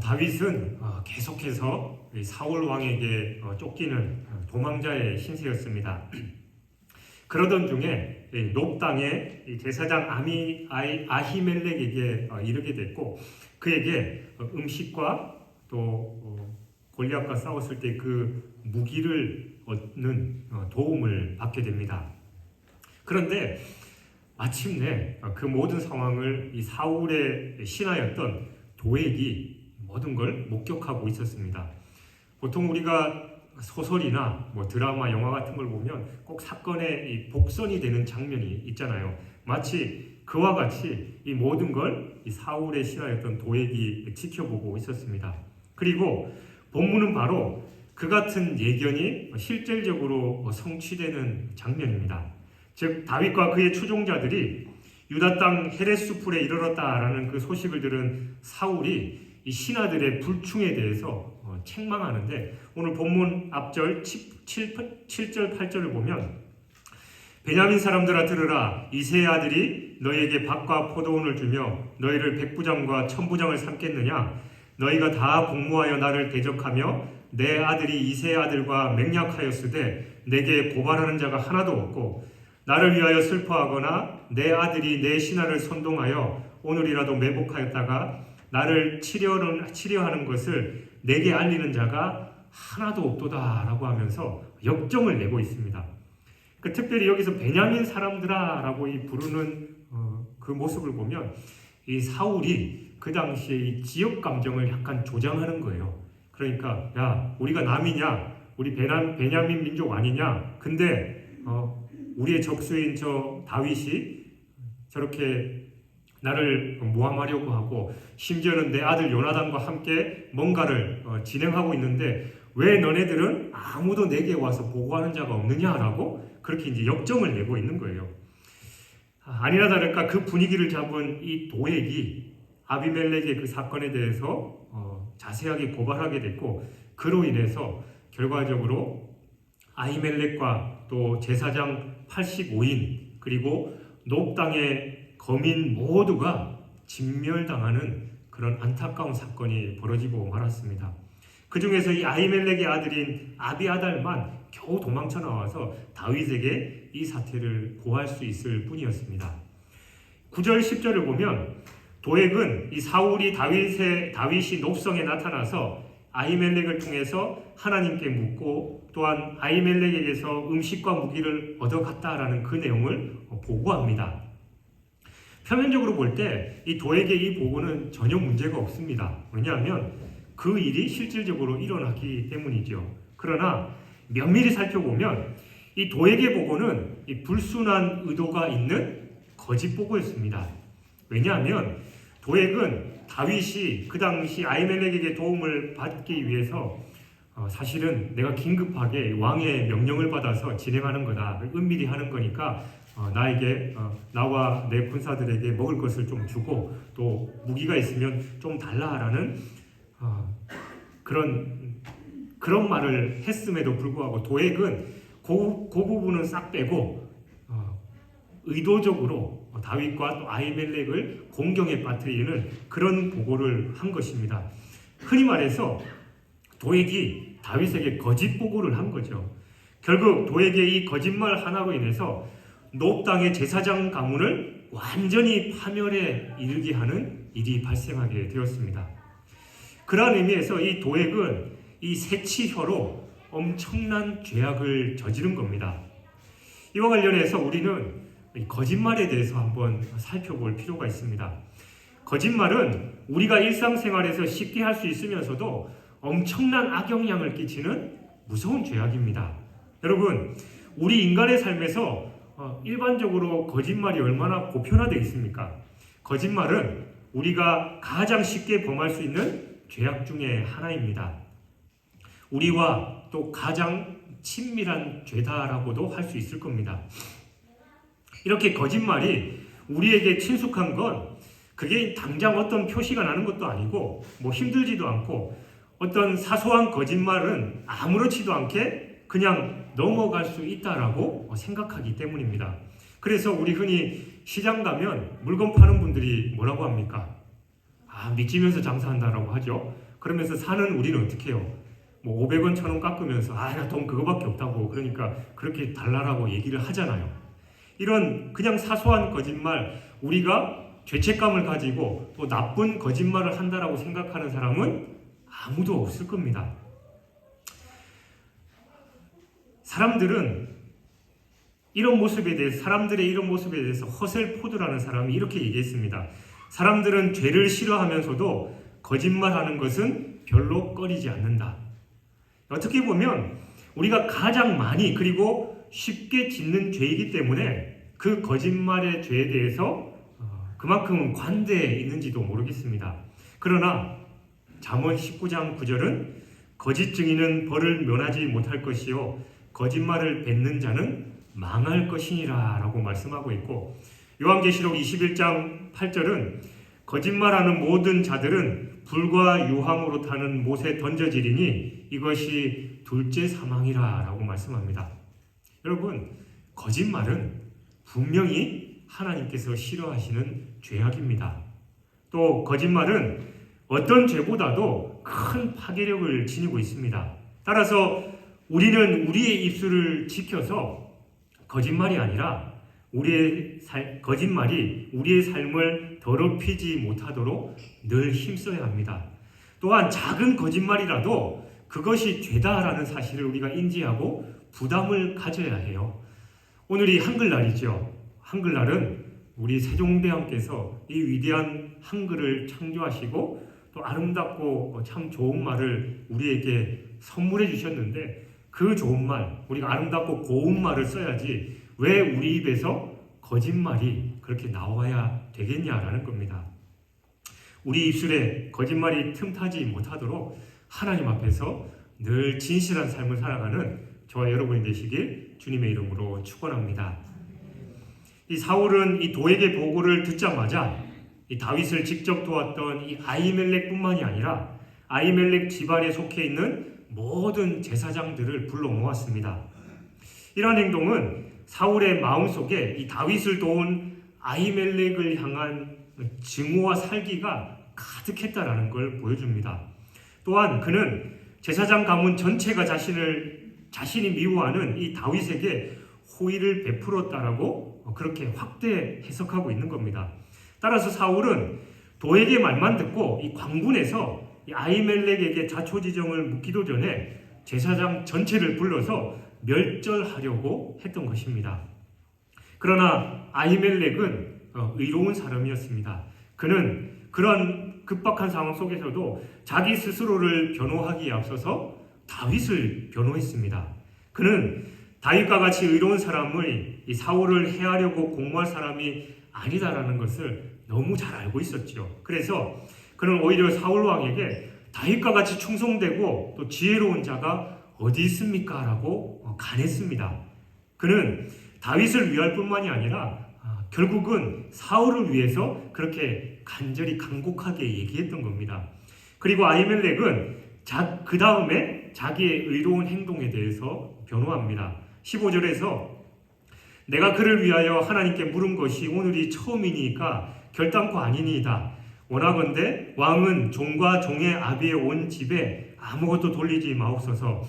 다윗은 계속해서 사울 왕에게 쫓기는 도망자의 신세였습니다. 그러던 중에 높 땅의 제사장 아히멜렉에게 이르게 됐고, 그에게 음식과 또 골리앗과 싸웠을 때 그 무기를 얻는 도움을 받게 됩니다. 그런데 마침내 그 모든 상황을 이 사울의 신하였던 도액이 모든 걸 목격하고 있었습니다. 보통 우리가 소설이나 드라마, 영화 같은 걸 보면 꼭 사건의 이 복선이 되는 장면이 있잖아요. 마치 그와 같이 이 모든 걸 이 사울의 신하였던 도액이 지켜보고 있었습니다. 그리고 본문은 바로 그 같은 예견이 실질적으로 성취되는 장면입니다. 즉 다윗과 그의 추종자들이 유다 땅 헤레스풀에 이르렀다라는 그 소식을 들은 사울이 이 신하들의 불충에 대해서 책망하는데, 오늘 본문 앞절 7절 8절을 보면 베냐민 사람들아 들으라, 이새의 아들이 너희에게 밭과 포도원을 주며 너희를 백부장과 천부장을 삼겠느냐? 너희가 다 공모하여 나를 대적하며 내 아들이 이새의 아들과 맹약하였으되 내게 고발하는 자가 하나도 없고, 나를 위하여 슬퍼하거나 내 아들이 내 신하를 선동하여 오늘이라도 매복하였다가 나를 치려하는 것을 내게 알리는 자가 하나도 없도다 라고 하면서 역정을 내고 있습니다. 특별히 여기서 베냐민 사람들아 라고 부르는 그 모습을 보면 이 사울이 그 당시에 이 지역 감정을 약간 조장하는 거예요. 그러니까 야, 우리가 남이냐? 우리 베냐민 민족 아니냐? 근데 우리의 적수인 저 다윗이 저렇게 나를 모함하려고 하고, 심지어는 내 아들 요나단과 함께 뭔가를 진행하고 있는데 왜 너네들은 아무도 내게 와서 보고하는 자가 없느냐라고 그렇게 이제 역정을 내고 있는 거예요. 아니나 다를까 그 분위기를 잡은 이 도액이 아비멜렉의 그 사건에 대해서 자세하게 고발하게 됐고, 그로 인해서 결과적으로 아히멜렉과 또 제사장 85인 그리고 높 땅의 거민 모두가 진멸당하는 그런 안타까운 사건이 벌어지고 말았습니다. 그 중에서 이 아히멜렉의 아들인 아비아달만 겨우 도망쳐 나와서 다윗에게 이 사태를 고할 수 있을 뿐이었습니다. 9절 10절을 보면 도액은 이 사울이 다윗이 높성에 나타나서 아히멜렉을 통해서 하나님께 묻고 또한 아히멜렉에게서 음식과 무기를 얻어갔다라는 그 내용을 보고합니다. 표면적으로 볼 때 이 도액의 이 보고는 전혀 문제가 없습니다. 왜냐하면 그 일이 실질적으로 일어나기 때문이죠. 그러나 면밀히 살펴보면 이 도액의 보고는 이 불순한 의도가 있는 거짓 보고였습니다. 왜냐하면 도액은 다윗이 그 당시 아히멜렉에게 도움을 받기 위해서 사실은 내가 긴급하게 왕의 명령을 받아서 진행하는 거다, 은밀히 하는 거니까 나에게 나와 내 군사들에게 먹을 것을 좀 주고 또 무기가 있으면 좀 달라라는 그런 말을 했음에도 불구하고 도액은 그 부분은 싹 빼고 의도적으로 다윗과 또 아히멜렉을 공경에 빠뜨리는 그런 보고를 한 것입니다. 흔히 말해서 도액이 다윗에게 거짓 보고를 한 거죠. 결국 도액의 이 거짓말 하나로 인해서 높 땅의 제사장 가문을 완전히 파멸에 이르게 하는 일이 발생하게 되었습니다. 그러한 의미에서 이 도액은 이 새치혀로 엄청난 죄악을 저지른 겁니다. 이와 관련해서 우리는 거짓말에 대해서 한번 살펴볼 필요가 있습니다. 거짓말은 우리가 일상생활에서 쉽게 할 수 있으면서도 엄청난 악영향을 끼치는 무서운 죄악입니다. 여러분, 우리 인간의 삶에서 일반적으로 거짓말이 얼마나 보편화되어 있습니까? 거짓말은 우리가 가장 쉽게 범할 수 있는 죄악 중에 하나입니다. 우리와 또 가장 친밀한 죄다라고도 할 수 있을 겁니다. 이렇게 거짓말이 우리에게 친숙한 건 그게 당장 어떤 표시가 나는 것도 아니고 힘들지도 않고, 어떤 사소한 거짓말은 아무렇지도 않게 그냥 넘어갈 수 있다라고 생각하기 때문입니다. 그래서 우리 흔히 시장 가면 물건 파는 분들이 뭐라고 합니까? 믿지면서 장사한다라고 하죠. 그러면서 사는 우리는 어떻게 해요? 뭐 500원, 1000원 깎으면서 나 돈 그거밖에 없다고 그러니까 그렇게 달라라고 얘기를 하잖아요. 이런 그냥 사소한 거짓말, 우리가 죄책감을 가지고 또 나쁜 거짓말을 한다라고 생각하는 사람은 아무도 없을 겁니다. 사람들의 이런 모습에 대해서 허셀포드라는 사람이 이렇게 얘기했습니다. 사람들은 죄를 싫어하면서도 거짓말하는 것은 별로 꺼리지 않는다. 어떻게 보면 우리가 가장 많이 그리고 쉽게 짓는 죄이기 때문에 그 거짓말의 죄에 대해서 그만큼 관대해 있는지도 모르겠습니다. 그러나 잠언 19장 9절은 거짓 증인은 벌을 면하지 못할 것이요 거짓말을 뱉는 자는 망할 것이니라 라고 말씀하고 있고, 요한계시록 21장 8절은 거짓말하는 모든 자들은 불과 유황으로 타는 못에 던져지리니 이것이 둘째 사망이라 라고 말씀합니다. 여러분, 거짓말은 분명히 하나님께서 싫어하시는 죄악입니다. 또 거짓말은 어떤 죄보다도 큰 파괴력을 지니고 있습니다. 따라서 우리는 우리의 입술을 지켜서 거짓말이 아니라 거짓말이 우리의 삶을 더럽히지 못하도록 늘 힘써야 합니다. 또한 작은 거짓말이라도 그것이 죄다라는 사실을 우리가 인지하고 부담을 가져야 해요. 오늘이 한글날이죠. 한글날은 우리 세종대왕께서 이 위대한 한글을 창조하시고 또 아름답고 참 좋은 말을 우리에게 선물해 주셨는데, 그 좋은 말, 우리가 아름답고 고운 말을 써야지 왜 우리 입에서 거짓말이 그렇게 나와야 되겠냐라는 겁니다. 우리 입술에 거짓말이 틈타지 못하도록 하나님 앞에서 늘 진실한 삶을 살아가는 저와 여러분이 되시길 주님의 이름으로 축원합니다. 이 사울은 이 도에게 보고를 듣자마자 이 다윗을 직접 도왔던 이 아히멜렉뿐만이 아니라 아히멜렉 집안에 속해 있는 모든 제사장들을 불러 모았습니다. 이러한 행동은 사울의 마음속에 이 다윗을 도운 아히멜렉을 향한 증오와 살기가 가득했다라는 걸 보여줍니다. 또한 그는 제사장 가문 전체가 자신이 미워하는 이 다윗에게 호의를 베풀었다라고 그렇게 확대 해석하고 있는 겁니다. 따라서 사울은 도에게 말만 듣고 이 광군에서 이 아히멜렉에게 자초지종을 묻기도 전에 제사장 전체를 불러서 멸절하려고 했던 것입니다. 그러나 아히멜렉은 의로운 사람이었습니다. 그는 그런 급박한 상황 속에서도 자기 스스로를 변호하기에 앞서서 다윗을 변호했습니다. 그는 다윗과 같이 의로운 사람을 이 사울을 해하려고 공모할 사람이 아니다라는 것을 너무 잘 알고 있었죠. 그래서 그는 오히려 사울 왕에게 다윗과 같이 충성되고 또 지혜로운 자가 어디 있습니까? 라고 간했습니다. 그는 다윗을 위할 뿐만이 아니라 결국은 사울을 위해서 그렇게 간절히 간곡하게 얘기했던 겁니다. 그리고 아히멜렉은 그 다음에 자기의 의로운 행동에 대해서 변호합니다. 15절에서 내가 그를 위하여 하나님께 물은 것이 오늘이 처음이니까 결단코 아니니이다. 원하건대 왕은 종과 종의 아비의 온 집에 아무것도 돌리지 마옵소서.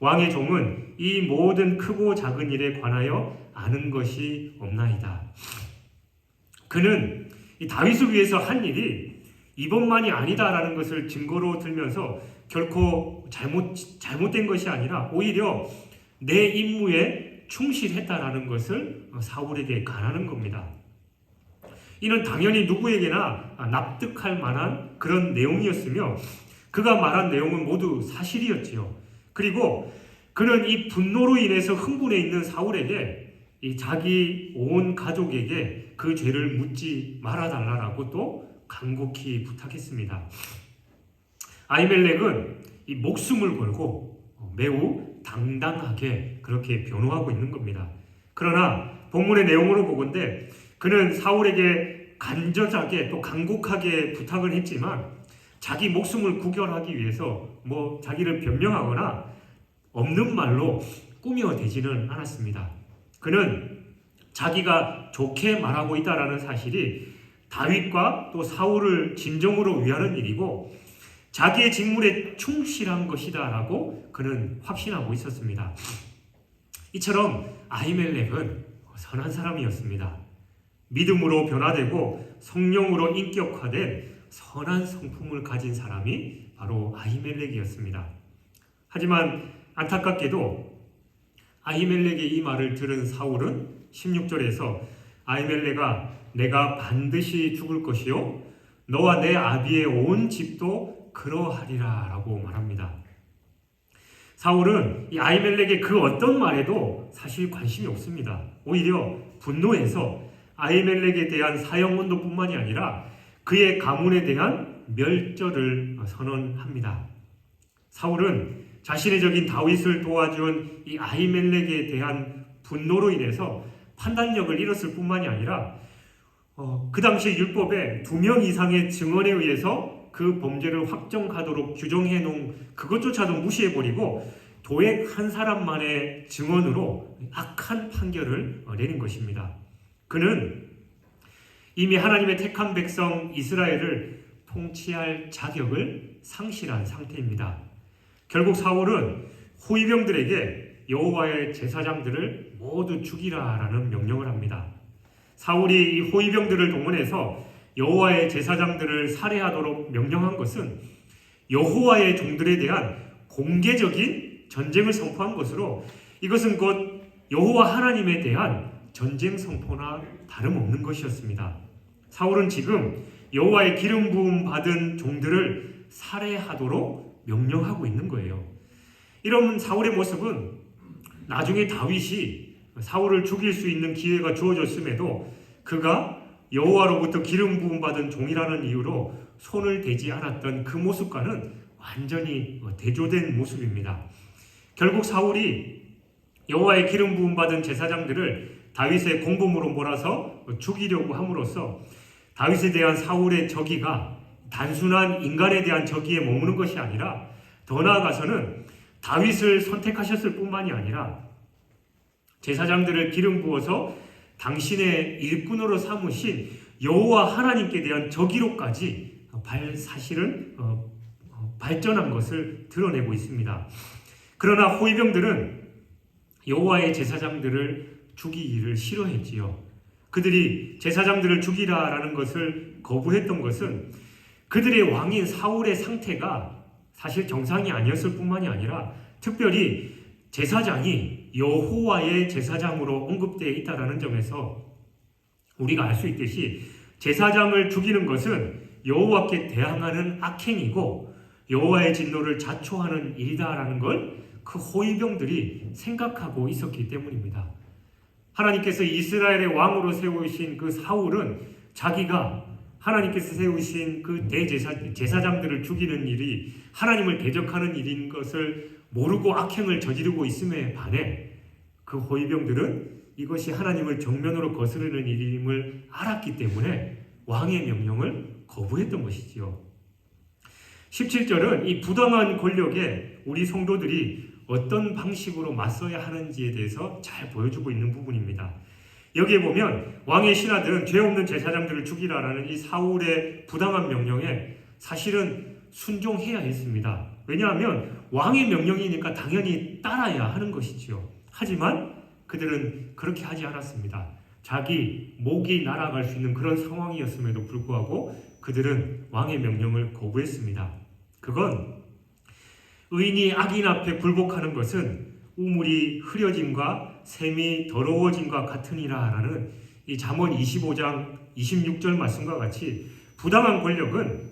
왕의 종은 이 모든 크고 작은 일에 관하여 아는 것이 없나이다. 그는 이 다윗을 위해서 한 일이 이번만이 아니다라는 것을 증거로 들면서 결코 잘못된 것이 아니라 오히려 내 임무에 충실했다라는 것을 사울에게 간하는 겁니다. 이는 당연히 누구에게나 납득할 만한 그런 내용이었으며 그가 말한 내용은 모두 사실이었지요. 그리고 그는 이 분노로 인해서 흥분해 있는 사울에게 이 자기 온 가족에게 그 죄를 묻지 말아달라고 또 간곡히 부탁했습니다. 아히멜렉은 이 목숨을 걸고 매우 당당하게 그렇게 변호하고 있는 겁니다. 그러나 본문의 내용으로 보건대 그는 사울에게 간절하게 또 간곡하게 부탁을 했지만 자기 목숨을 구결하기 위해서 자기를 변명하거나 없는 말로 꾸며대지는 않았습니다. 그는 자기가 좋게 말하고 있다라는 사실이 다윗과 또 사울을 진정으로 위하는 일이고 자기의 직무에 충실한 것이다라고 그는 확신하고 있었습니다. 이처럼 아히멜렉은 선한 사람이었습니다. 믿음으로 변화되고 성령으로 인격화된 선한 성품을 가진 사람이 바로 아히멜렉이었습니다. 하지만 안타깝게도 아히멜렉의 이 말을 들은 사울은 16절에서 아히멜렉아 내가 반드시 죽을 것이요 너와 내 아비의 온 집도 그러하리라 라고 말합니다. 사울은 이 아히멜렉의 그 어떤 말에도 사실 관심이 없습니다. 오히려 분노해서 아히멜렉에 대한 사형 언도뿐만이 아니라 그의 가문에 대한 멸절을 선언합니다. 사울은 자신의 적인 다윗을 도와준 이 아히멜렉에 대한 분노로 인해서 판단력을 잃었을 뿐만이 아니라 그 당시 율법에 2명 이상의 증언에 의해서 그 범죄를 확정하도록 규정해 놓은 그것조차도 무시해버리고 도액 한 사람만의 증언으로 악한 판결을 내린 것입니다. 그는 이미 하나님의 택한 백성 이스라엘을 통치할 자격을 상실한 상태입니다. 결국 사울은 호위병들에게 여호와의 제사장들을 모두 죽이라라는 명령을 합니다. 사울이 이 호위병들을 동원해서 여호와의 제사장들을 살해하도록 명령한 것은 여호와의 종들에 대한 공개적인 전쟁을 선포한 것으로 이것은 곧 여호와 하나님에 대한 전쟁 선포나 다름없는 것이었습니다. 사울은 지금 여호와의 기름 부음 받은 종들을 살해하도록 명령하고 있는 거예요. 이런 사울의 모습은 나중에 다윗이 사울을 죽일 수 있는 기회가 주어졌음에도 그가 여호와로부터 기름 부음 받은 종이라는 이유로 손을 대지 않았던 그 모습과는 완전히 대조된 모습입니다. 결국 사울이 여호와의 기름 부음 받은 제사장들을 다윗의 공범으로 몰아서 죽이려고 함으로써 다윗에 대한 사울의 적의가 단순한 인간에 대한 적의에 머무는 것이 아니라 더 나아가서는 다윗을 선택하셨을 뿐만이 아니라 제사장들을 기름 부어서 당신의 일꾼으로 삼으신 여호와 하나님께 대한 적의로까지 사실은 발전한 것을 드러내고 있습니다. 그러나 호위병들은 여호와의 제사장들을 죽이기를 싫어했지요. 그들이 제사장들을 죽이라라는 것을 거부했던 것은 그들의 왕인 사울의 상태가 사실 정상이 아니었을 뿐만이 아니라 특별히 제사장이 여호와의 제사장으로 언급되어 있다는 점에서 우리가 알 수 있듯이 제사장을 죽이는 것은 여호와께 대항하는 악행이고 여호와의 진노를 자초하는 일이다라는 걸 그 호위병들이 생각하고 있었기 때문입니다. 하나님께서 이스라엘의 왕으로 세우신 그 사울은 자기가 하나님께서 세우신 그 제사장들을 죽이는 일이 하나님을 대적하는 일인 것을 모르고 악행을 저지르고 있음에 반해 그 호위병들은 이것이 하나님을 정면으로 거스르는 일임을 알았기 때문에 왕의 명령을 거부했던 것이지요. 17절은 이 부당한 권력에 우리 성도들이 어떤 방식으로 맞서야 하는지에 대해서 잘 보여주고 있는 부분입니다. 여기에 보면 왕의 신하들은 죄 없는 제사장들을 죽이라라는 이 사울의 부당한 명령에 사실은 순종해야 했습니다. 왜냐하면 왕의 명령이니까 당연히 따라야 하는 것이지요. 하지만 그들은 그렇게 하지 않았습니다. 자기 목이 날아갈 수 있는 그런 상황이었음에도 불구하고 그들은 왕의 명령을 거부했습니다. 그건 의인이 악인 앞에 굴복하는 것은 우물이 흐려짐과 샘이 더러워짐과 같으니라라는 이 잠언 25장 26절 말씀과 같이 부당한 권력은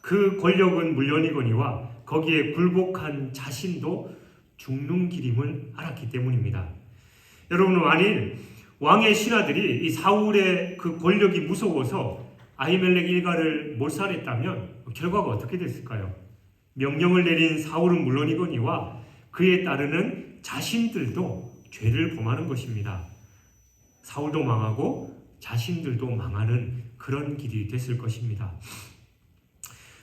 그 권력은 물론이거니와 거기에 굴복한 자신도 죽는 길임을 알았기 때문입니다. 여러분, 만일 왕의 신하들이 이 사울의 그 권력이 무서워서 아히멜렉 일가를 몰살했다면 결과가 어떻게 됐을까요? 명령을 내린 사울은 물론이거니와 그에 따르는 자신들도 죄를 범하는 것입니다. 사울도 망하고 자신들도 망하는 그런 길이 됐을 것입니다.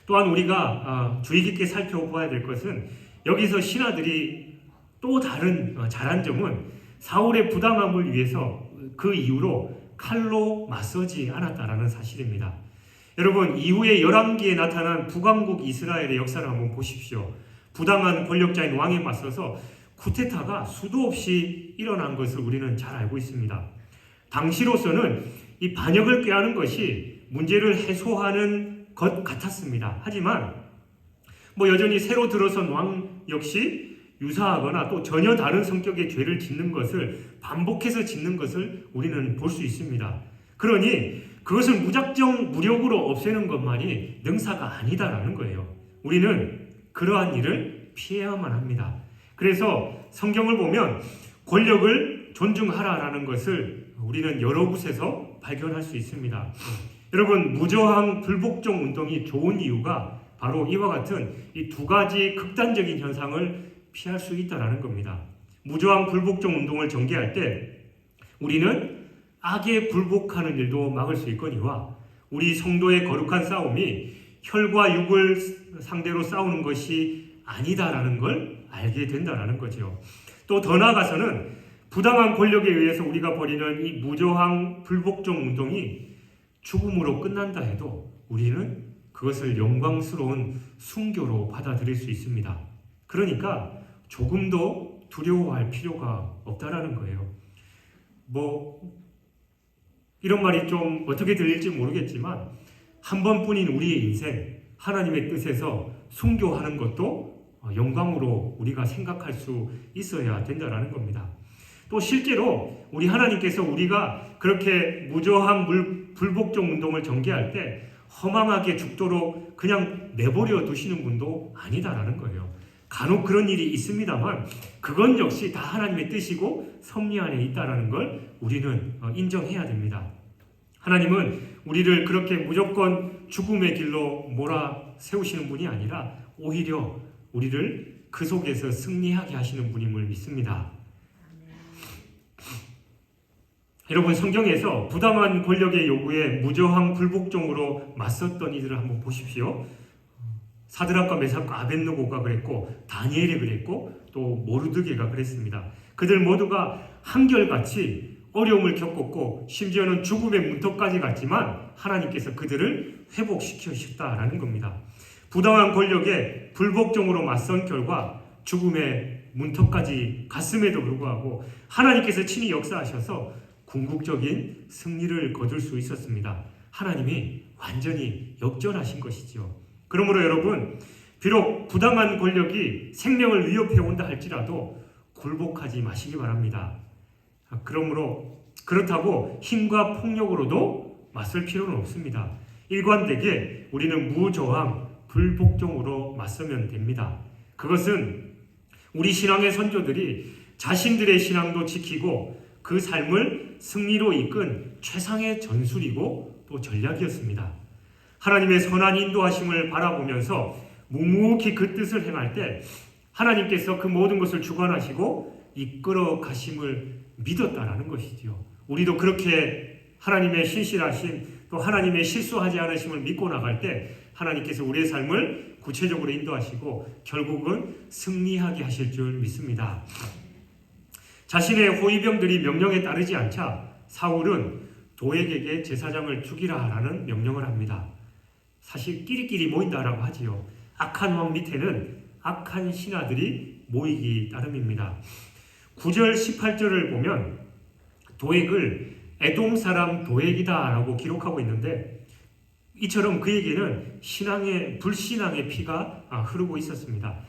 또한 우리가 주의 깊게 살펴봐야 될 것은 여기서 신하들이 또 다른 잘한 점은 사울의 부당함을 위해서 그 이후로 칼로 맞서지 않았다라는 사실입니다. 여러분, 이후에 열왕기에 나타난 북왕국 이스라엘의 역사를 한번 보십시오. 부당한 권력자인 왕에 맞서서 쿠데타가 수도 없이 일어난 것을 우리는 잘 알고 있습니다. 당시로서는 이 반역을 꾀하는 것이 문제를 해소하는 것 같았습니다. 하지만 여전히 새로 들어선 왕 역시 유사하거나 또 전혀 다른 성격의 죄를 짓는 것을 반복해서 짓는 것을 우리는 볼 수 있습니다. 그러니 그것을 무작정 무력으로 없애는 것만이 능사가 아니다라는 거예요. 우리는 그러한 일을 피해야만 합니다. 그래서 성경을 보면 권력을 존중하라라는 것을 우리는 여러 곳에서 발견할 수 있습니다. 여러분, 무저항 불복종 운동이 좋은 이유가 바로 이와 같은 이 두 가지 극단적인 현상을 피할 수 있다는 겁니다. 무저항 불복종 운동을 전개할 때 우리는 악에 굴복하는 일도 막을 수 있거니와 우리 성도의 거룩한 싸움이 혈과 육을 상대로 싸우는 것이 아니다라는 걸 알게 된다는 거죠. 또 더 나아가서는 부당한 권력에 의해서 우리가 벌이는 이 무저항 불복종 운동이 죽음으로 끝난다 해도 우리는 그것을 영광스러운 순교로 받아들일 수 있습니다. 그러니까 조금도 두려워할 필요가 없다라는 거예요. 이런 말이 좀 어떻게 들릴지 모르겠지만 한 번뿐인 우리의 인생, 하나님의 뜻에서 순교하는 것도 영광으로 우리가 생각할 수 있어야 된다는 겁니다. 또 실제로 우리 하나님께서 우리가 그렇게 무저항 불복종 운동을 전개할 때 허망하게 죽도록 그냥 내버려 두시는 분도 아니다라는 거예요. 간혹 그런 일이 있습니다만 그건 역시 다 하나님의 뜻이고 섭리 안에 있다라는 걸 우리는 인정해야 됩니다. 하나님은 우리를 그렇게 무조건 죽음의 길로 몰아세우시는 분이 아니라 오히려 우리를 그 속에서 승리하게 하시는 분임을 믿습니다. 여러분, 성경에서 부당한 권력의 요구에 무저항 불복종으로 맞섰던 이들을 한번 보십시오. 사드락과 메삭과 아벳느고가 그랬고 다니엘이 그랬고 또 모르드게가 그랬습니다. 그들 모두가 한결같이 어려움을 겪었고 심지어는 죽음의 문턱까지 갔지만 하나님께서 그들을 회복시키셨다라는 겁니다. 부당한 권력에 불복종으로 맞선 결과 죽음의 문턱까지 갔음에도 불구하고 하나님께서 친히 역사하셔서 궁극적인 승리를 거둘 수 있었습니다. 하나님이 완전히 역전하신 것이죠. 그러므로 여러분, 비록 부당한 권력이 생명을 위협해 온다 할지라도 굴복하지 마시기 바랍니다. 그렇다고 힘과 폭력으로도 맞설 필요는 없습니다. 일관되게 우리는 무저항 불복종으로 맞서면 됩니다. 그것은 우리 신앙의 선조들이 자신들의 신앙도 지키고 그 삶을 승리로 이끈 최상의 전술이고 또 전략이었습니다. 하나님의 선한 인도하심을 바라보면서 묵묵히 그 뜻을 행할 때 하나님께서 그 모든 것을 주관하시고 이끌어 가심을 믿었다라는 것이죠. 우리도 그렇게 하나님의 신실하심 또 하나님의 실수하지 않으심을 믿고 나갈 때 하나님께서 우리의 삶을 구체적으로 인도하시고 결국은 승리하게 하실 줄 믿습니다. 자신의 호위병들이 명령에 따르지 않자 사울은 도액에게 제사장을 죽이라 하라는 명령을 합니다. 사실 끼리끼리 모인다라고 하지요. 악한 왕 밑에는 악한 신하들이 모이기 따름입니다. 9절 18절을 보면 도액을 에돔 사람 도액이다라고 기록하고 있는데 이처럼 그에게는 불신앙의 피가 흐르고 있었습니다.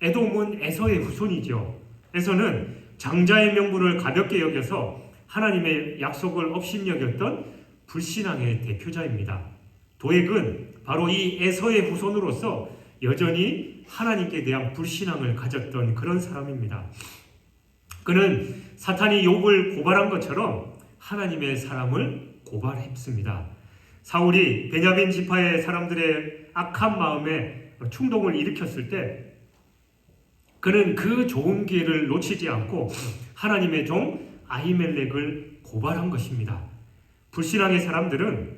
에돔은 에서의 후손이죠. 에서는 장자의 명분을 가볍게 여겨서 하나님의 약속을 업신여겼던 불신앙의 대표자입니다. 도액은 바로 이 에서의 후손으로서 여전히 하나님께 대한 불신앙을 가졌던 그런 사람입니다. 그는 사탄이 욥을 고발한 것처럼 하나님의 사람을 고발했습니다. 사울이 베냐민 지파의 사람들의 악한 마음에 충동을 일으켰을 때 그는 그 좋은 기회를 놓치지 않고 하나님의 종 아히멜렉을 고발한 것입니다. 불신앙의 사람들은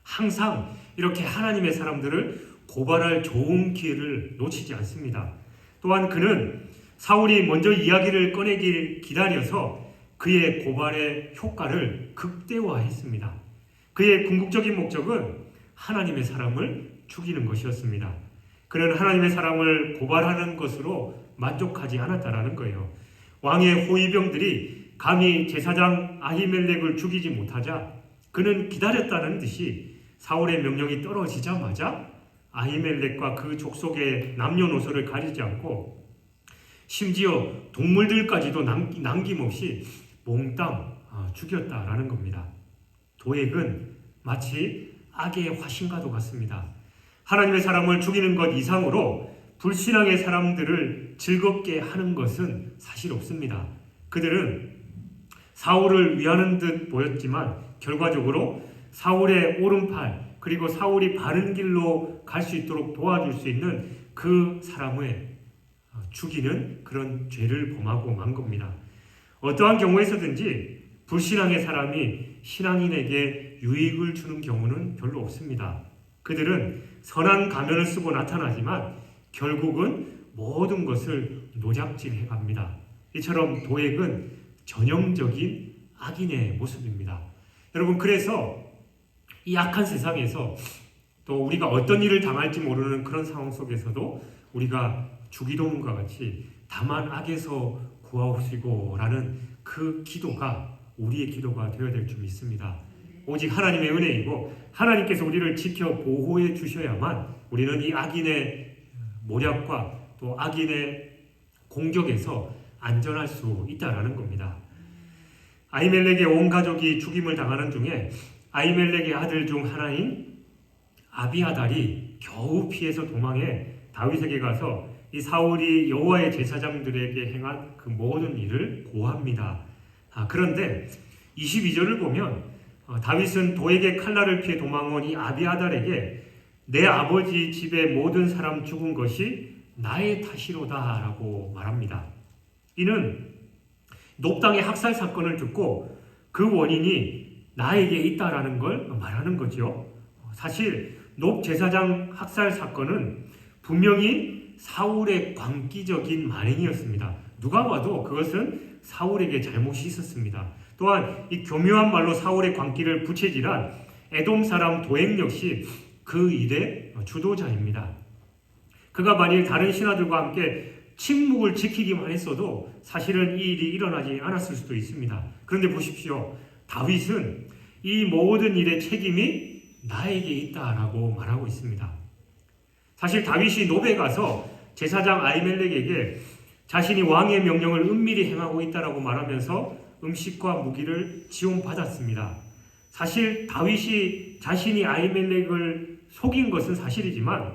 항상 이렇게 하나님의 사람들을 고발할 좋은 기회를 놓치지 않습니다. 또한 그는 사울이 먼저 이야기를 꺼내길 기다려서 그의 고발의 효과를 극대화했습니다. 그의 궁극적인 목적은 하나님의 사람을 죽이는 것이었습니다. 그는 하나님의 사람을 고발하는 것으로 만족하지 않았다라는 거예요. 왕의 호위병들이 감히 제사장 아히멜렉을 죽이지 못하자 그는 기다렸다는 듯이 사울의 명령이 떨어지자마자 아히멜렉과 그 족속의 남녀노소를 가리지 않고 심지어 동물들까지도 남김없이 몽땅 죽였다라는 겁니다. 도액은 마치 악의 화신과도 같습니다. 하나님의 사람을 죽이는 것 이상으로 불신앙의 사람들을 즐겁게 하는 것은 사실 없습니다. 그들은 사울을 위하는 듯 보였지만 결과적으로 사울의 오른팔 그리고 사울이 바른 길로 갈 수 있도록 도와줄 수 있는 그 사람을 죽이는 그런 죄를 범하고 만 겁니다. 어떠한 경우에서든지 불신앙의 사람이 신앙인에게 유익을 주는 경우는 별로 없습니다. 그들은 선한 가면을 쓰고 나타나지만 결국은 모든 것을 노작질해 갑니다. 이처럼 도액은 전형적인 악인의 모습입니다. 여러분, 그래서 이 악한 세상에서 또 우리가 어떤 일을 당할지 모르는 그런 상황 속에서도 우리가 주기도문과 같이 다만 악에서 구하옵시고 라는 그 기도가 우리의 기도가 되어야 될 줄 믿습니다. 오직 하나님의 은혜이고 하나님께서 우리를 지켜 보호해 주셔야만 우리는 이 악인의 모략과 또 악인의 공격에서 안전할 수 있다라는 겁니다. 아히멜렉의 온 가족이 죽임을 당하는 중에 아히멜렉의 아들 중 하나인 아비아달이 겨우 피해서 도망해 다윗에게 가서 이 사울이 여호와의 제사장들에게 행한 그 모든 일을 고합니다. 그런데 22절을 보면 다윗은 도에게 칼날을 피해 도망온 이 아비아달에게 내 아버지 집의 모든 사람 죽은 것이 나의 탓이로다 라고 말합니다. 이는 놉당의 학살 사건을 듣고 그 원인이 나에게 있다라는 걸 말하는 거죠. 사실 놉 제사장 학살 사건은 분명히 사울의 광기적인 만행이었습니다. 누가 봐도 그것은 사울에게 잘못이 있었습니다. 또한 이 교묘한 말로 사울의 광기를 부채질한 에돔 사람 도액 역시 그 일의 주도자입니다. 그가 만일 다른 신하들과 함께 침묵을 지키기만 했어도 사실은 이 일이 일어나지 않았을 수도 있습니다. 그런데 보십시오. 다윗은 이 모든 일의 책임이 나에게 있다라고 말하고 있습니다. 사실 다윗이 노베 가서 제사장 아히멜렉에게 자신이 왕의 명령을 은밀히 행하고 있다라고 말하면서 음식과 무기를 지원받았습니다. 사실 다윗이 자신이 아히멜렉을 속인 것은 사실이지만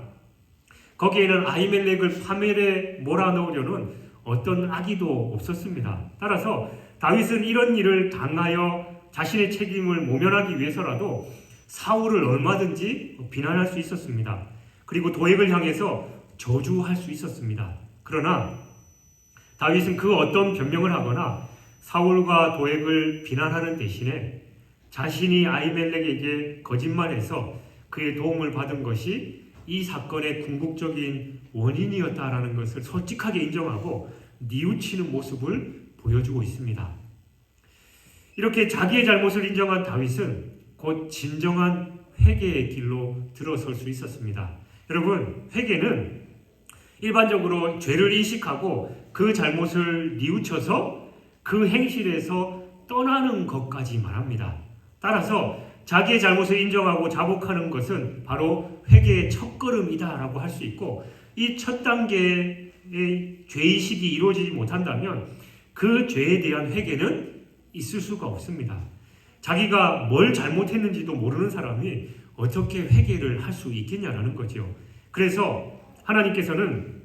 거기에는 아히멜렉을 파멸에 몰아넣으려는 어떤 악의도 없었습니다. 따라서 다윗은 이런 일을 당하여 자신의 책임을 모면하기 위해서라도 사울을 얼마든지 비난할 수 있었습니다. 그리고 도액을 향해서 저주할 수 있었습니다. 그러나 다윗은 그 어떤 변명을 하거나 사울과 도액을 비난하는 대신에 자신이 아히멜렉에게 거짓말해서 그의 도움을 받은 것이 이 사건의 궁극적인 원인이었다라는 것을 솔직하게 인정하고 뉘우치는 모습을 보여주고 있습니다. 이렇게 자기의 잘못을 인정한 다윗은 곧 진정한 회개의 길로 들어설 수 있었습니다. 여러분, 회개는 일반적으로 죄를 인식하고 그 잘못을 뉘우쳐서 그 행실에서 떠나는 것까지 말합니다. 따라서 자기의 잘못을 인정하고 자복하는 것은 바로 회개의 첫걸음이다라고 할 수 있고, 이 첫 단계의 죄의식이 이루어지지 못한다면 그 죄에 대한 회개는 있을 수가 없습니다. 자기가 뭘 잘못했는지도 모르는 사람이 어떻게 회개를 할 수 있겠냐라는 거죠. 그래서 하나님께서는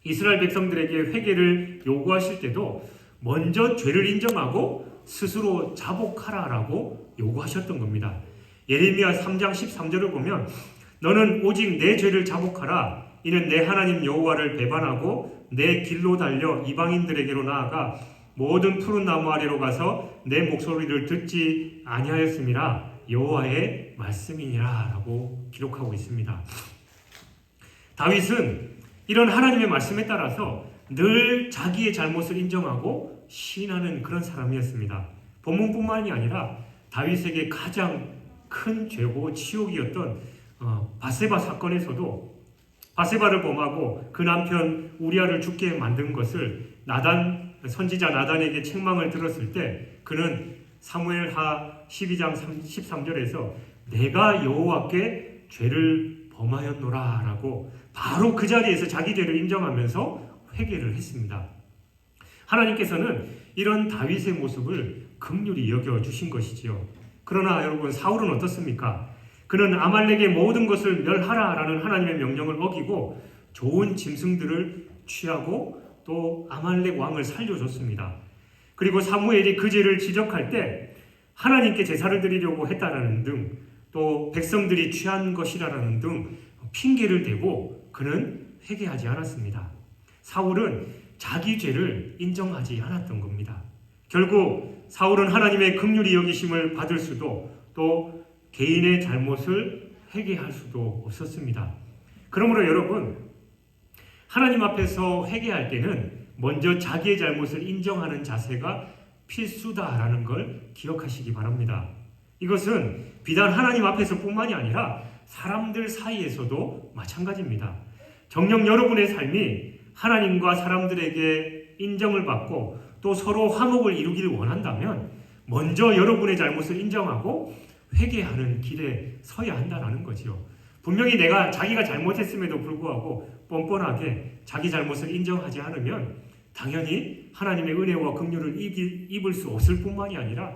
이스라엘 백성들에게 회개를 요구하실 때도 먼저 죄를 인정하고 스스로 자복하라라고 요구하셨던 겁니다. 예레미야 3장 13절을 보면 너는 오직 내 죄를 자복하라. 이는 내 하나님 여호와를 배반하고 내 길로 달려 이방인들에게로 나아가 모든 푸른 나무 아래로 가서 내 목소리를 듣지 아니하였음이라 여호와의 말씀이니라 라고 기록하고 있습니다. 다윗은 이런 하나님의 말씀에 따라서 늘 자기의 잘못을 인정하고 시인하는 그런 사람이었습니다. 본문뿐만이 아니라 다윗에게 가장 큰 죄고 치욕이었던 바세바 사건에서도 바세바를 범하고 그 남편 우리아를 죽게 만든 것을 선지자 나단에게 책망을 들었을 때 그는 사무엘하 12장 13절에서 내가 여호와께 죄를 범하였노라 라고 바로 그 자리에서 자기 죄를 인정하면서 회개를 했습니다. 하나님께서는 이런 다윗의 모습을 긍휼히 여겨주신 것이지요. 그러나 여러분, 사울은 어떻습니까? 그는 아말렉의 모든 것을 멸하라라는 하나님의 명령을 어기고 좋은 짐승들을 취하고 또 아말렉 왕을 살려줬습니다. 그리고 사무엘이 그 죄를 지적할 때 하나님께 제사를 드리려고 했다라는 등 또 백성들이 취한 것이라는 등 핑계를 대고 그는 회개하지 않았습니다. 사울은 자기 죄를 인정하지 않았던 겁니다. 결국 사울은 하나님의 긍휼히 여기심을 받을 수도 또 개인의 잘못을 회개할 수도 없었습니다. 그러므로 여러분, 하나님 앞에서 회개할 때는 먼저 자기의 잘못을 인정하는 자세가 필수다라는 걸 기억하시기 바랍니다. 이것은 비단 하나님 앞에서뿐만이 아니라 사람들 사이에서도 마찬가지입니다. 정녕 여러분의 삶이 하나님과 사람들에게 인정을 받고 또 서로 화목을 이루기를 원한다면 먼저 여러분의 잘못을 인정하고 회개하는 길에 서야 한다는 거지요. 분명히 자기가 잘못했음에도 불구하고 뻔뻔하게 자기 잘못을 인정하지 않으면 당연히 하나님의 은혜와 긍휼을 입을 수 없을 뿐만이 아니라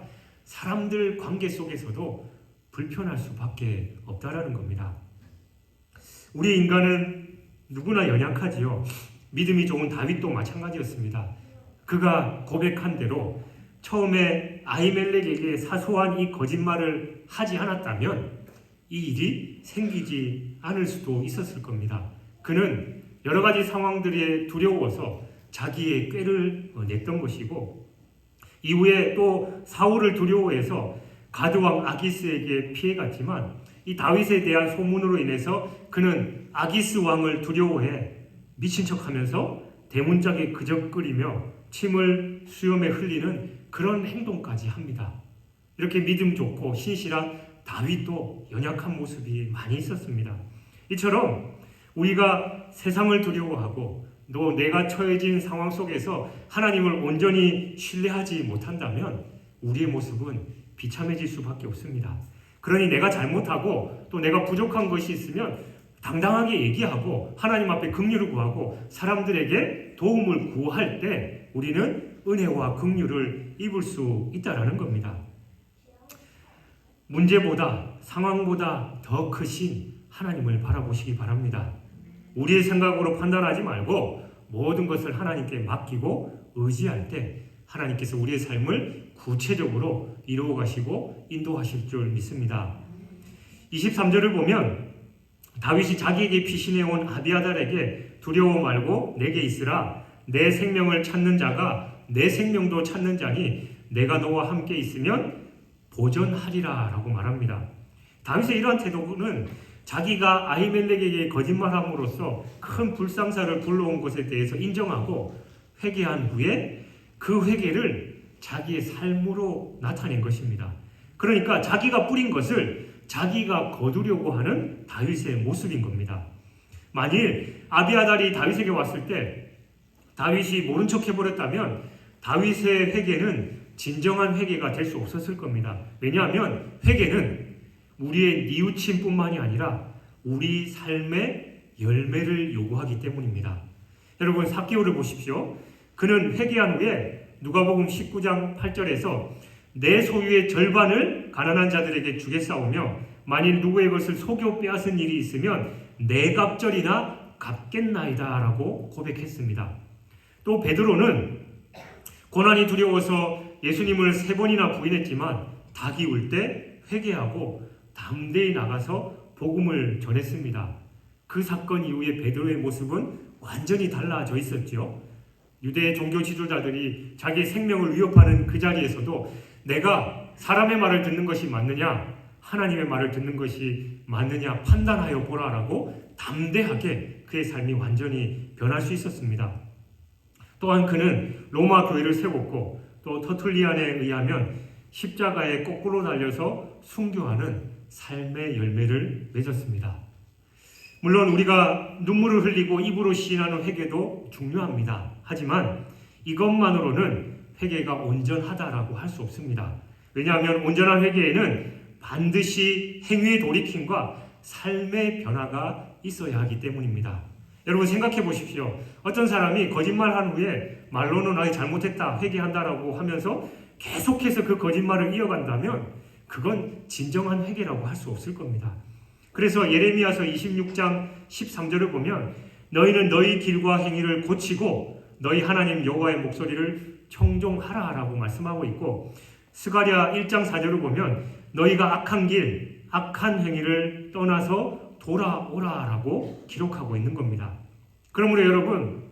사람들 관계 속에서도 불편할 수밖에 없다라는 겁니다. 우리 인간은 누구나 연약하지요. 믿음이 좋은 다윗도 마찬가지였습니다. 그가 고백한 대로 처음에 아히멜렉에게 사소한 이 거짓말을 하지 않았다면 이 일이 생기지 않을 수도 있었을 겁니다. 그는 여러 가지 상황들에 두려워서 자기의 꾀를 냈던 것이고 이후에 또 사울을 두려워해서 가드왕 아기스에게 피해갔지만 이 다윗에 대한 소문으로 인해서 그는 아기스 왕을 두려워해 미친 척하면서 대문짝에 그적거리며 침을 수염에 흘리는 그런 행동까지 합니다. 이렇게 믿음 좋고 신실한 다윗도 연약한 모습이 많이 있었습니다. 이처럼 우리가 세상을 두려워하고 또 내가 처해진 상황 속에서 하나님을 온전히 신뢰하지 못한다면 우리의 모습은 비참해질 수밖에 없습니다. 그러니 내가 잘못하고 또 내가 부족한 것이 있으면 당당하게 얘기하고 하나님 앞에 긍휼을 구하고 사람들에게 도움을 구할 때 우리는 은혜와 긍휼을 입을 수 있다라는 겁니다. 문제보다 상황보다 더 크신 하나님을 바라보시기 바랍니다. 우리의 생각으로 판단하지 말고 모든 것을 하나님께 맡기고 의지할 때 하나님께서 우리의 삶을 구체적으로 이루어 가시고 인도하실 줄 믿습니다. 23절을 보면 다윗이 자기에게 피신해온 아비아달에게 두려워 말고 내게 있으라. 내 생명을 찾는 자가 내 생명도 찾는 자니 내가 너와 함께 있으면 보전하리라 라고 말합니다. 다윗의 이러한 태도는 자기가 아히멜렉에게 거짓말함으로써 큰 불상사를 불러온 것에 대해서 인정하고 회개한 후에 그 회개를 자기의 삶으로 나타낸 것입니다. 그러니까 자기가 뿌린 것을 자기가 거두려고 하는 다윗의 모습인 겁니다. 만일 아비아달이 다윗에게 왔을 때 다윗이 모른 척 해버렸다면 다윗의 회개는 진정한 회개가 될 수 없었을 겁니다. 왜냐하면 회개는 우리의 뉘우침뿐만이 아니라 우리 삶의 열매를 요구하기 때문입니다. 여러분 삭개오를 보십시오. 그는 회개한 후에 누가복음 19장 8절에서 내 소유의 절반을 가난한 자들에게 주겠사오며 만일 누구의 것을 속여 빼앗은 일이 있으면 내 갑절이나 갚겠나이다 라고 고백했습니다. 또 베드로는 고난이 두려워서 예수님을 3번이나 부인했지만 닭이 울 때 회개하고 담대히 나가서 복음을 전했습니다. 그 사건 이후에 베드로의 모습은 완전히 달라져 있었죠. 유대 종교 지도자들이 자기의 생명을 위협하는 그 자리에서도 내가 사람의 말을 듣는 것이 맞느냐 하나님의 말을 듣는 것이 맞느냐 판단하여 보라라고 담대하게 그의 삶이 완전히 변할 수 있었습니다. 또한 그는 로마 교회를 세웠고 또 터툴리안에 의하면 십자가에 거꾸로 달려서 순교하는 삶의 열매를 맺었습니다. 물론 우리가 눈물을 흘리고 입으로 시인하는 회개도 중요합니다. 하지만 이것만으로는 회개가 온전하다라고 할 수 없습니다. 왜냐하면 온전한 회개에는 반드시 행위의 돌이킴과 삶의 변화가 있어야 하기 때문입니다. 여러분 생각해 보십시오. 어떤 사람이 거짓말한 후에 말로는 아이 잘못했다 회개한다라고 하면서 계속해서 그 거짓말을 이어간다면 그건 진정한 회개라고 할 수 없을 겁니다. 그래서 예레미야서 26장 13절을 보면 너희는 너희 길과 행위를 고치고 너희 하나님 여호와의 목소리를 청종하라라고 말씀하고 있고, 스가랴 1장 4절을 보면 너희가 악한 길, 악한 행위를 떠나서 돌아오라라고 기록하고 있는 겁니다. 그러므로 여러분,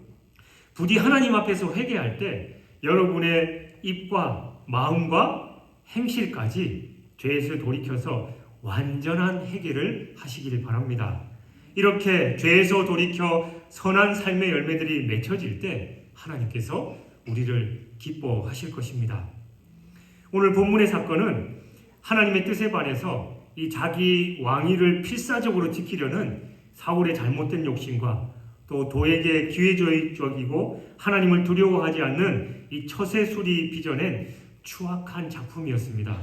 부디 하나님 앞에서 회개할 때 여러분의 입과 마음과 행실까지 죄에서 돌이켜서 완전한 회개를 하시기를 바랍니다. 이렇게 죄에서 돌이켜 선한 삶의 열매들이 맺혀질 때 하나님께서 우리를 기뻐하실 것입니다. 오늘 본문의 사건은 하나님의 뜻에 반해서 이 자기 왕위를 필사적으로 지키려는 사울의 잘못된 욕심과 또 도에게 기회주의적이고 하나님을 두려워하지 않는 이 처세술이 빚어낸 추악한 작품이었습니다.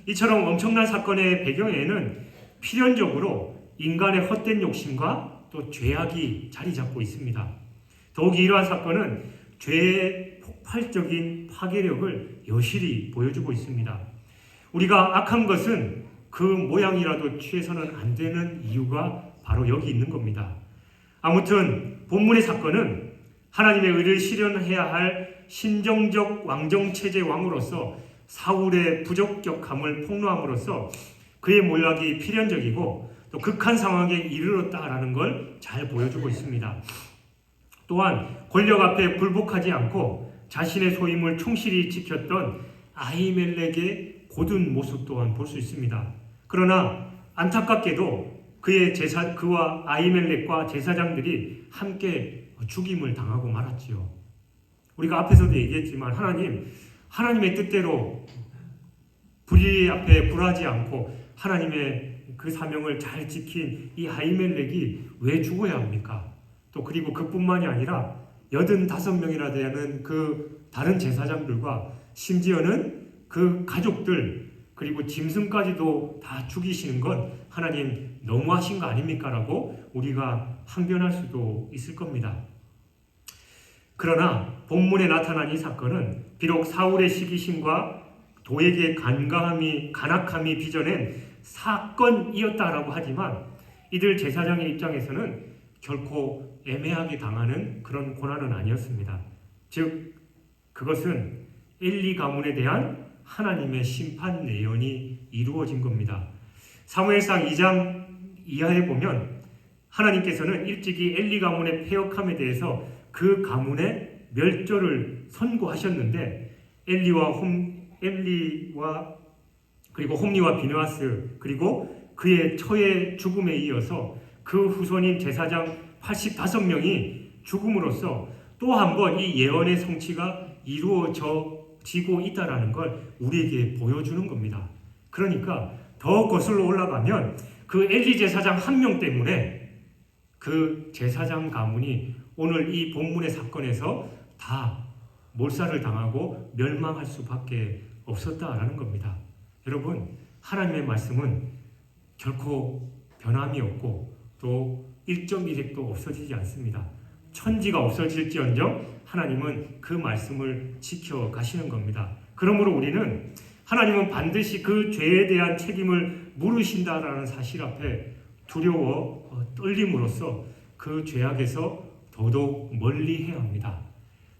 이처럼 엄청난 사건의 배경에는 필연적으로 인간의 헛된 욕심과 또 죄악이 자리 잡고 있습니다. 더욱이 이러한 사건은 죄의 폭발적인 파괴력을 여실히 보여주고 있습니다. 우리가 악한 것은 그 모양이라도 취해서는 안 되는 이유가 바로 여기 있는 겁니다. 아무튼 본문의 사건은 하나님의 의를 실현해야 할 신정적 왕정체제 왕으로서 사울의 부적격함을 폭로함으로써 그의 몰락이 필연적이고 또 극한 상황에 이르렀다라는 걸 잘 보여주고 있습니다. 또한 권력 앞에 굴복하지 않고 자신의 소임을 충실히 지켰던 아히멜렉의 고든 모습 또한 볼 수 있습니다. 그러나 안타깝게도 그와 아히멜렉과 제사장들이 함께 죽임을 당하고 말았지요. 우리가 앞에서도 얘기했지만 하나님의 뜻대로 불의 앞에 굴하지 않고 하나님의 그 사명을 잘 지킨 이 아히멜렉이 왜 죽어야 합니까? 또 그리고 그뿐만이 아니라 85명이나 되는 그 다른 제사장들과 심지어는 그 가족들 그리고 짐승까지도 다 죽이시는 건 하나님 너무하신 거 아닙니까? 라고 우리가 항변할 수도 있을 겁니다. 그러나 본문에 나타난 이 사건은 비록 사울의 시기심과 도에게 간악함이 빚어낸 사건이었다라고 하지만 이들 제사장의 입장에서는 결코 애매하게 당하는 그런 고난은 아니었습니다. 즉 그것은 엘리 가문에 대한 하나님의 심판 내연이 이루어진 겁니다. 사무엘상 2장 이하에 보면 하나님께서는 일찍이 엘리 가문의 패역함에 대해서 그 가문의 멸절을 선고하셨는데 엘리와 그리고 홈리와 비느하스 그리고 그의 처의 죽음에 이어서 그 후손인 제사장 85명이 죽음으로써 또 한 번 이 예언의 성취가 이루어지고 있다는 걸 우리에게 보여주는 겁니다. 그러니까 더 거슬러 올라가면 그 엘리 제사장 한 명 때문에 그 제사장 가문이 오늘 이 본문의 사건에서 다 몰살을 당하고 멸망할 수밖에 없었다라는 겁니다. 여러분, 하나님의 말씀은 결코 변함이 없고 또 1.1핵도 없어지지 않습니다. 천지가 없어질지언정 하나님은 그 말씀을 지켜가시는 겁니다. 그러므로 우리는 하나님은 반드시 그 죄에 대한 책임을 물으신다라는 사실 앞에 두려워 떨림으로써 그 죄악에서 더더욱 멀리해야 합니다.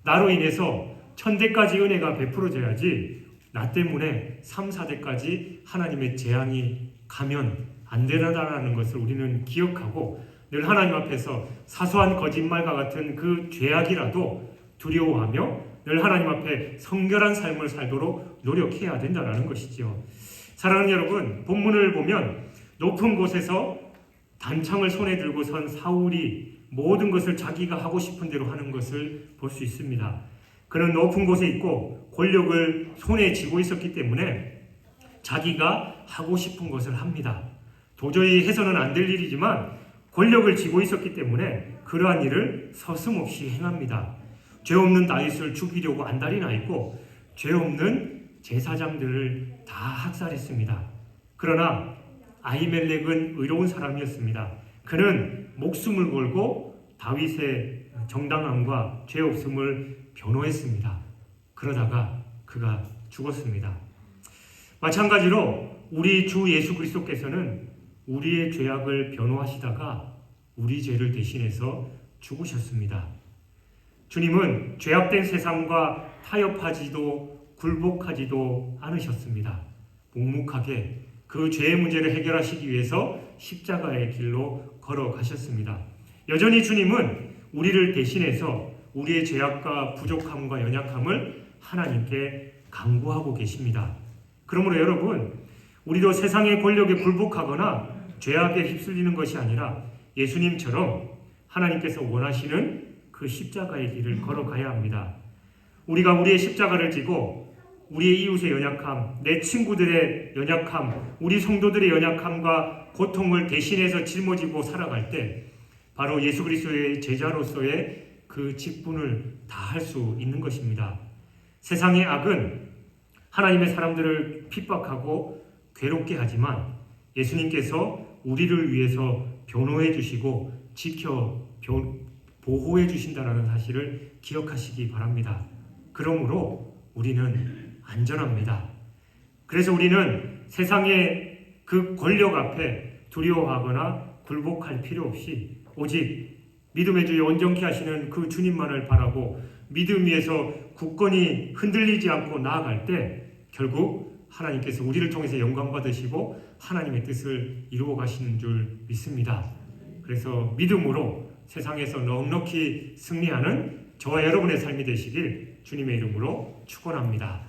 나로 인해서 천대까지 은혜가 베풀어져야지 나 때문에 3, 4대까지 하나님의 재앙이 가면 안 되나다라는 것을 우리는 기억하고 늘 하나님 앞에서 사소한 거짓말과 같은 그 죄악이라도 두려워하며 늘 하나님 앞에 성결한 삶을 살도록 노력해야 된다는 것이지요. 사랑하는 여러분, 본문을 보면 높은 곳에서 단창을 손에 들고 선 사울이 모든 것을 자기가 하고 싶은 대로 하는 것을 볼 수 있습니다. 그는 높은 곳에 있고 권력을 손에 쥐고 있었기 때문에 자기가 하고 싶은 것을 합니다. 도저히 해서는 안 될 일이지만 권력을 쥐고 있었기 때문에 그러한 일을 서슴없이 행합니다. 죄 없는 다윗을 죽이려고 안달이 나 있고 죄 없는 제사장들을 다 학살했습니다. 그러나 아히멜렉은 의로운 사람이었습니다. 그는 목숨을 걸고 다윗의 정당함과 죄 없음을 변호했습니다. 그러다가 그가 죽었습니다. 마찬가지로 우리 주 예수 그리스도께서는 우리의 죄악을 변호하시다가 우리 죄를 대신해서 죽으셨습니다. 주님은 죄악된 세상과 타협하지도 굴복하지도 않으셨습니다. 묵묵하게 그 죄의 문제를 해결하시기 위해서 십자가의 길로 걸어가셨습니다. 여전히 주님은 우리를 대신해서 우리의 죄악과 부족함과 연약함을 하나님께 간구하고 계십니다. 그러므로 여러분, 우리도 세상의 권력에 굴복하거나 죄악에 휩쓸리는 것이 아니라 예수님처럼 하나님께서 원하시는 그 십자가의 길을 걸어가야 합니다. 우리가 우리의 십자가를 지고 우리의 이웃의 연약함, 내 친구들의 연약함, 우리 성도들의 연약함과 고통을 대신해서 짊어지고 살아갈 때 바로 예수 그리스도의 제자로서의 그 직분을 다할 수 있는 것입니다. 세상의 악은 하나님의 사람들을 핍박하고 괴롭게 하지만 예수님께서 우리를 위해서 변호해 주시고 보호해 주신다는 사실을 기억하시기 바랍니다. 그러므로 우리는 안전합니다. 그래서 우리는 세상의 그 권력 앞에 두려워하거나 굴복할 필요 없이 오직 믿음의 주에 온전케 하시는 그 주님만을 바라고 믿음 위에서 굳건히 흔들리지 않고 나아갈 때 결국 하나님께서 우리를 통해서 영광 받으시고 하나님의 뜻을 이루어 가시는 줄 믿습니다. 그래서 믿음으로 세상에서 넉넉히 승리하는 저와 여러분의 삶이 되시길 주님의 이름으로 축원합니다.